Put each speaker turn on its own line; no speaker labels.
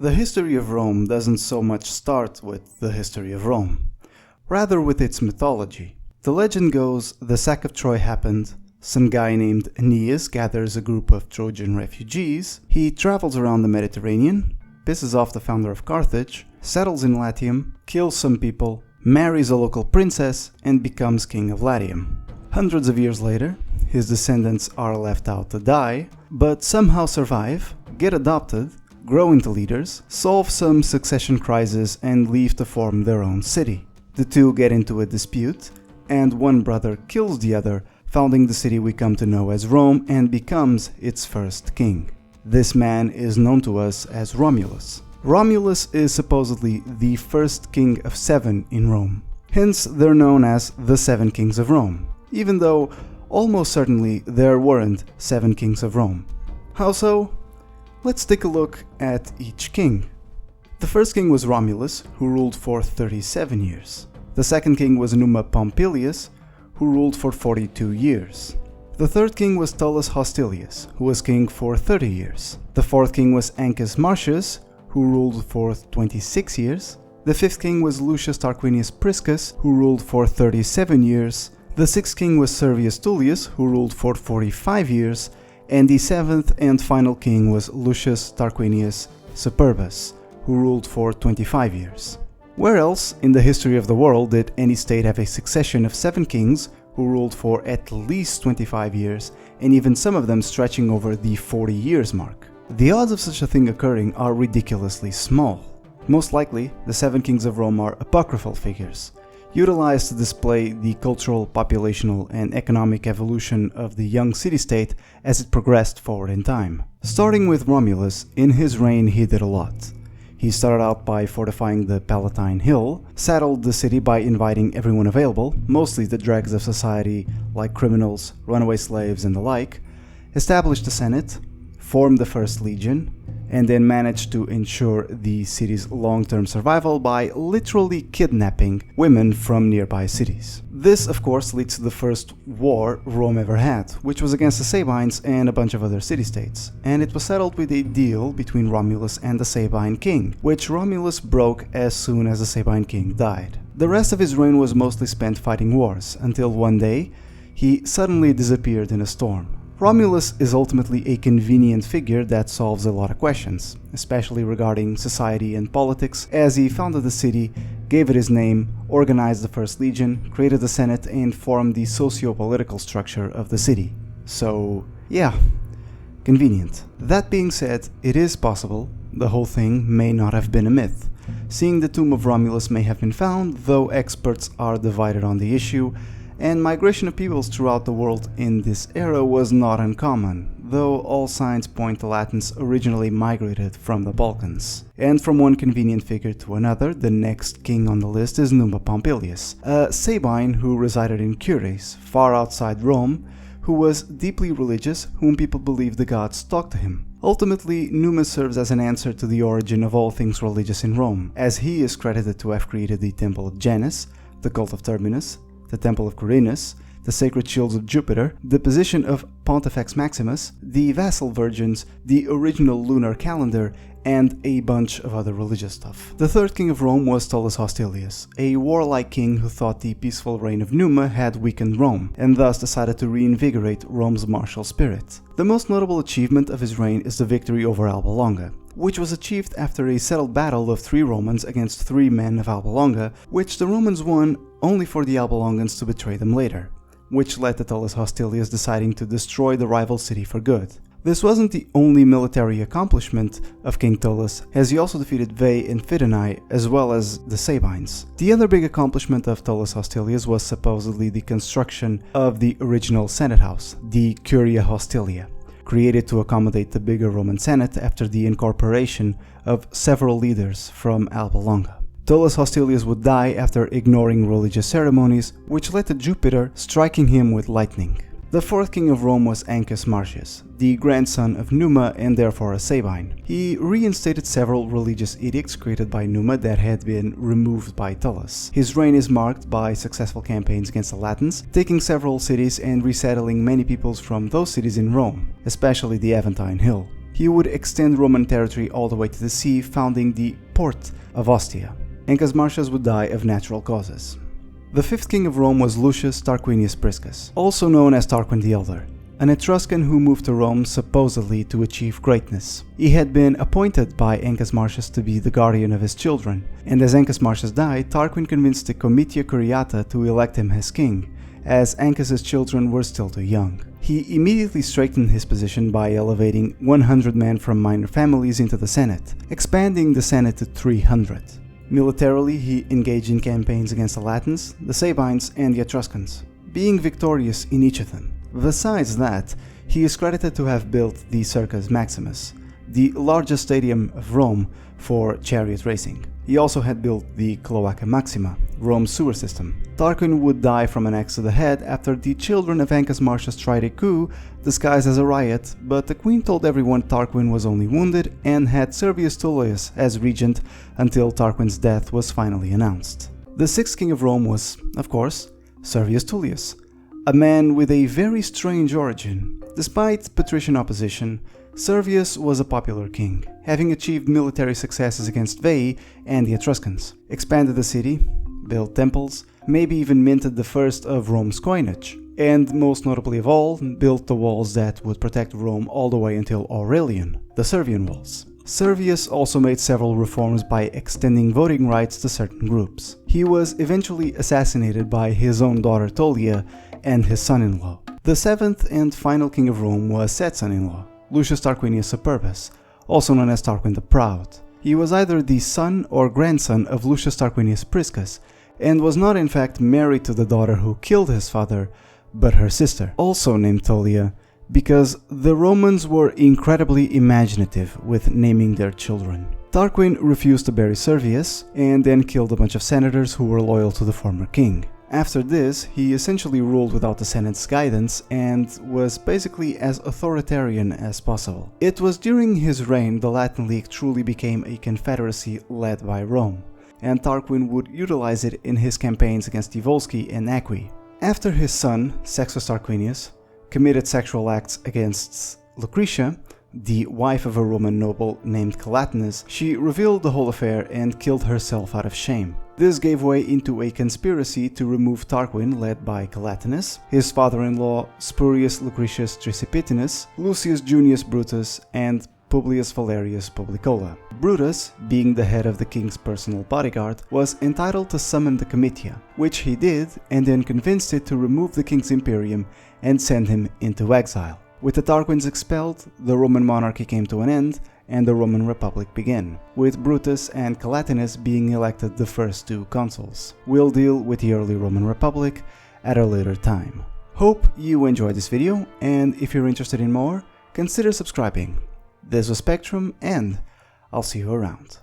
The history of Rome doesn't so much start with the history of Rome, rather with its mythology. The legend goes the sack of Troy happened, some guy named Aeneas gathers a group of Trojan refugees, he travels around the Mediterranean, pisses off the founder of Carthage, settles in Latium, kills some people, marries a local princess, and becomes king of Latium. Hundreds of years later, his descendants are left out to die, but somehow survive, get adopted, grow into leaders, solve some succession crisis, and leave to form their own city. The two get into a dispute, and one brother kills the other, founding the city we come to know as Rome and becomes its first king. This man is known to us as Romulus. Romulus is supposedly the first king of 7 in Rome. Hence, they're known as the 7 kings of Rome, even though almost certainly there weren't 7 kings of Rome. How so? Let's take a look at each king. The first king was Romulus, who ruled for 37 years. The second king was Numa Pompilius, who ruled for 42 years. The third king was Talis Australius, who was king for 30 years. The fourth king was Anchus Marshes, who ruled for 26 years. The fifth king was Lucius Tarquinius Priscus, who ruled for 37 years. The sixth king was Servius Tullius, who ruled for 45 years. And the seventh and final king was Lucius Tarquinius Superbus, who ruled for 25 years. Where else in the history of the world did any state have a succession of 7 kings who ruled for at least 25 years, and even some of them stretching over the 40 years mark? The odds of such a thing occurring are ridiculously small. Most likely, the 7 kings of Rome are apocryphal figures, utilized to display the cultural, populational, and economic evolution of the young city-state as it progressed forward in time. Starting with Romulus, in his reign he did a lot. He started out by fortifying the Palatine Hill, settled the city by inviting everyone available, mostly the dregs of society like criminals, runaway slaves, and the like, established the Senate, formed the First Legion, and then managed to ensure the city's long-term survival by literally kidnapping women from nearby cities. This, of course, leads to the first war Rome ever had, which was against the Sabines and a bunch of other city-states, and it was settled with a deal between Romulus and the Sabine king, which Romulus broke as soon as the Sabine king died. The rest of his reign was mostly spent fighting wars, until one day he suddenly disappeared in a storm. Romulus is ultimately a convenient figure that solves a lot of questions, especially regarding society and politics, as he founded the city, gave it his name, organized the First Legion, created the Senate, and formed the socio-political structure of the city. So, yeah, convenient. That being said, it is possible the whole thing may not have been a myth. Seeing the tomb of Romulus may have been found, though experts are divided on the issue, and migration of peoples throughout the world in this era was not uncommon, though all signs point to Latins originally migrated from the Balkans. And from one convenient figure to another, the next king on the list is Numa Pompilius, a Sabine who resided in Cures, far outside Rome, who was deeply religious, whom people believed the gods talked to him. Ultimately, Numa serves as an answer to the origin of all things religious in Rome, as he is credited to have created the Temple of Janus, the cult of Terminus, the Temple of Quirinus, the sacred shields of Jupiter, the position of Pontifex Maximus, the vassal virgins, the original lunar calendar, and a bunch of other religious stuff. The third king of Rome was Talis Australius, a warlike king who thought the peaceful reign of Numa had weakened Rome, and thus decided to reinvigorate Rome's martial spirit. The most notable achievement of his reign is the victory over Alba Longa, which was achieved after a settled battle of 3 Romans against 3 men of Alba Longa, which the Romans won only for the Alba Longans to betray them later, which led to Talis Australius deciding to destroy the rival city for good. This wasn't the only military accomplishment of King Talis, as he also defeated Veii and Fidenae, as well as the Sabines. The other big accomplishment of Talis Australius was supposedly the construction of the original Senate house, the Curia Hostilia, created to accommodate the bigger Roman Senate after the incorporation of several leaders from Alba Longa. Talis Australius would die after ignoring religious ceremonies, which led to Jupiter striking him with lightning. The fourth king of Rome was Anchus Marshes, the grandson of Numa and therefore a Sabine. He reinstated several religious edicts created by Numa that had been removed by Talis. His reign is marked by successful campaigns against the Latins, taking several cities and resettling many peoples from those cities in Rome, especially the Aventine Hill. He would extend Roman territory all the way to the sea, founding the port of Ostia. Anchus Marshes would die of natural causes. The fifth king of Rome was Lucius Tarquinius Priscus, also known as Tarquin the Elder, an Etruscan who moved to Rome supposedly to achieve greatness. He had been appointed by Anchus Marshes to be the guardian of his children, and as Anchus Marshes died, Tarquin convinced the Comitia Curiata to elect him as king, as Anchus's children were still too young. He immediately strengthened his position by elevating 100 men from minor families into the Senate, expanding the Senate to 300. Militarily, he engaged in campaigns against the Latins, the Sabines, and the Etruscans, being victorious in each of them. Besides that, he is credited to have built the Circus Maximus, the largest stadium of Rome for chariot racing. He also had built the Cloaca Maxima, Rome's sewer system. Tarquin would die from an axe to the head after the children of Anchus Marshes tried a coup disguised as a riot, but the queen told everyone Tarquin was only wounded and had Servius Tullius as regent until Tarquin's death was finally announced. The sixth king of Rome was, of course, Servius Tullius, a man with a very strange origin. Despite patrician opposition, Servius was a popular king, having achieved military successes against Veii and the Etruscans, expanded the city, built temples, maybe even minted the first of Rome's coinage, and most notably of all, built the walls that would protect Rome all the way until Aurelian, the Servian walls. Servius also made several reforms by extending voting rights to certain groups. He was eventually assassinated by his own daughter Tullia and his son-in-law. The seventh and final king of Rome was said son-in-law, Lucius Tarquinius Superbus, also known as Tarquin the Proud. He was either the son or grandson of Lucius Tarquinius Priscus, and was not in fact married to the daughter who killed his father, but her sister, also named Tullia, because the Romans were incredibly imaginative with naming their children. Tarquin refused to bury Servius, and then killed a bunch of senators who were loyal to the former king. After this, he essentially ruled without the Senate's guidance and was basically as authoritarian as possible. It was during his reign the Latin League truly became a confederacy led by Rome, and Tarquin would utilize it in his campaigns against the Volsci and Aqui. After his son, Sextus Tarquinius, committed sexual acts against Lucretia, the wife of a Roman noble named Calatinus, she revealed the whole affair and killed herself out of shame. This gave way into a conspiracy to remove Tarquin led by Calatinus, his father-in-law Spurius Lucretius Tricipitinus, Lucius Junius Brutus, and Publius Valerius Publicola. Brutus, being the head of the king's personal bodyguard, was entitled to summon the Comitia, which he did, and then convinced it to remove the king's imperium and send him into exile. With the Tarquins expelled, the Roman monarchy came to an end, and the Roman Republic began, with Brutus and Calatinus being elected the first two consuls. We'll deal with the early Roman Republic at a later time. Hope you enjoyed this video, and if you're interested in more, consider subscribing. This was Spectrum, and I'll see you around.